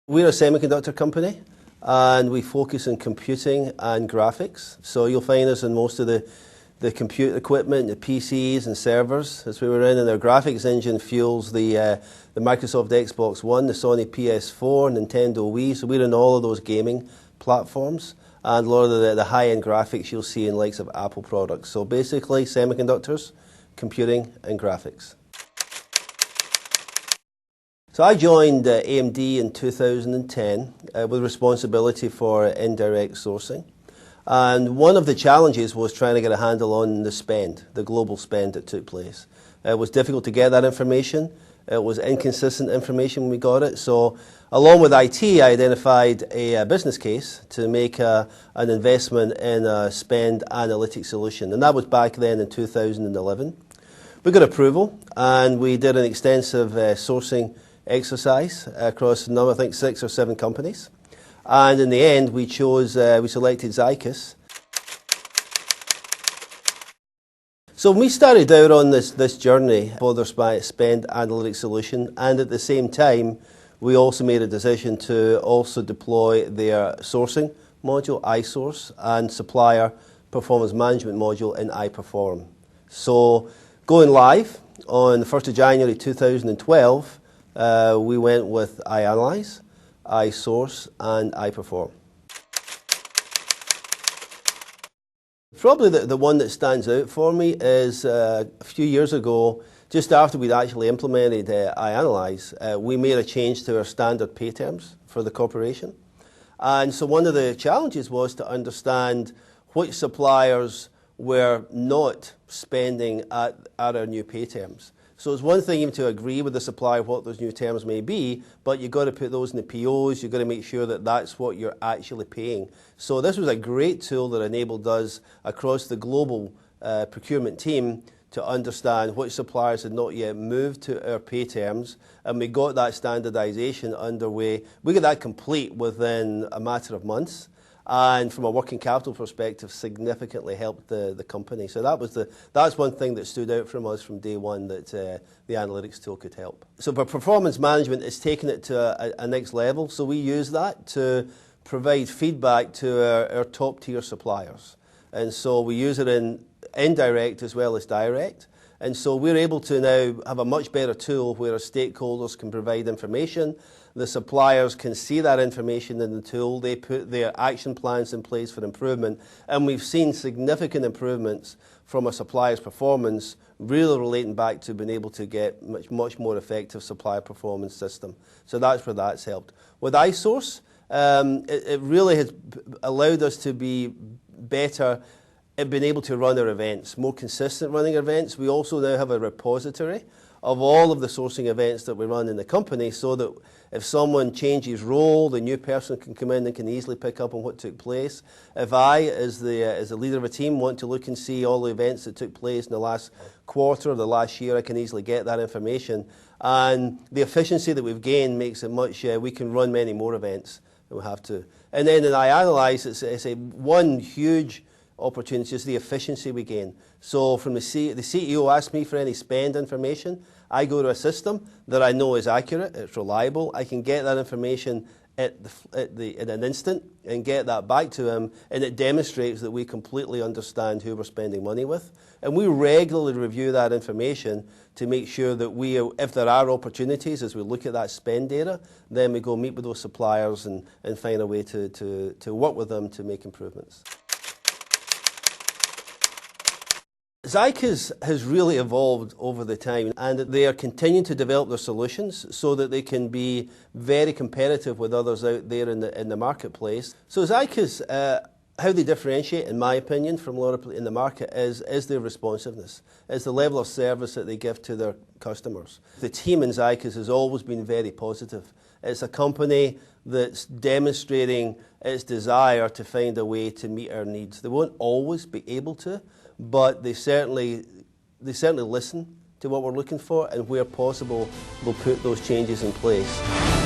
We're a semiconductor company and we focus on computing and graphics. So you'll find us in most of the compute equipment, the PCs and servers. As we were in, and our graphics engine fuels the Microsoft Xbox One, the Sony PS4, Nintendo Wii. So we're in all of those gaming platforms. And a lot of the high-end graphics you'll see in the likes of Apple products. So basically, semiconductors, computing and graphics. So I joined AMD in 2010 with responsibility for indirect sourcing. And one of the challenges was trying to get a handle on the spend, the global spend that took place. It was difficult to get that information. It was inconsistent information when we got it. So along with IT, I identified a business case to make an investment in a spend analytics solution. And that was back then in 2011. We got approval and we did an extensive sourcing exercise across, I think, 6 or 7 companies. And in the end, we selected Zycus. So we started out on this journey for their spend analytics solution, and at the same time, we also made a decision to also deploy their sourcing module, iSource, and supplier performance management module in iPerform. So going live on the 1st of January 2012, we went with iAnalyze, iSource, and iPerform. Probably the one that stands out for me is a few years ago, just after we'd actually implemented iAnalyze, we made a change to our standard pay terms for the corporation. And so one of the challenges was to understand which suppliers were not spending at our new pay terms. So it's one thing even to agree with the supplier what those new terms may be, but you've got to put those in the POs, you've got to make sure that that's what you're actually paying. So this was a great tool that enabled us across the global procurement team to understand which suppliers had not yet moved to our pay terms, and we got that standardization underway. We got that complete within a matter of months. And from a working capital perspective, significantly helped the company. So that's one thing that stood out from us from day one, that the analytics tool could help. So for performance management, it's taken it to a next level. So we use that to provide feedback to our top tier suppliers. And so we use it in indirect as well as direct. And so we're able to now have a much better tool where our stakeholders can provide information. The suppliers can see that information in the tool. They put their action plans in place for improvement. And we've seen significant improvements from a supplier's performance, really relating back to being able to get much more effective supplier performance system. So that's where that's helped. With iSource, it really has allowed us to be better at being able to run our events, more consistent running events. We also now have a repository of all of the sourcing events that we run in the company, so that if someone changes role, the new person can come in and can easily pick up on what took place. If I, as the leader of a team, want to look and see all the events that took place in the last quarter or the last year, I can easily get that information. And the efficiency that we've gained makes it we can run many more events than we have to. And then in iAnalyze, it's one huge opportunity is the efficiency we gain. So from the CEO asks me for any spend information, I go to a system that I know is accurate, it's reliable. I can get that information in an instant and get that back to him, and it demonstrates that we completely understand who we're spending money with. And we regularly review that information to make sure that if there are opportunities as we look at that spend data, then we go meet with those suppliers and find a way to work with them to make improvements. Zycus has really evolved over the time, and they are continuing to develop their solutions so that they can be very competitive with others out there in the marketplace. So Zycus, how they differentiate, in my opinion, from a lot of people in the market is their responsiveness, is the level of service that they give to their customers. The team in Zycus has always been very positive. It's a company that's demonstrating its desire to find a way to meet our needs. They won't always be able to, but they certainly listen to what we're looking for, and where possible, we'll put those changes in place.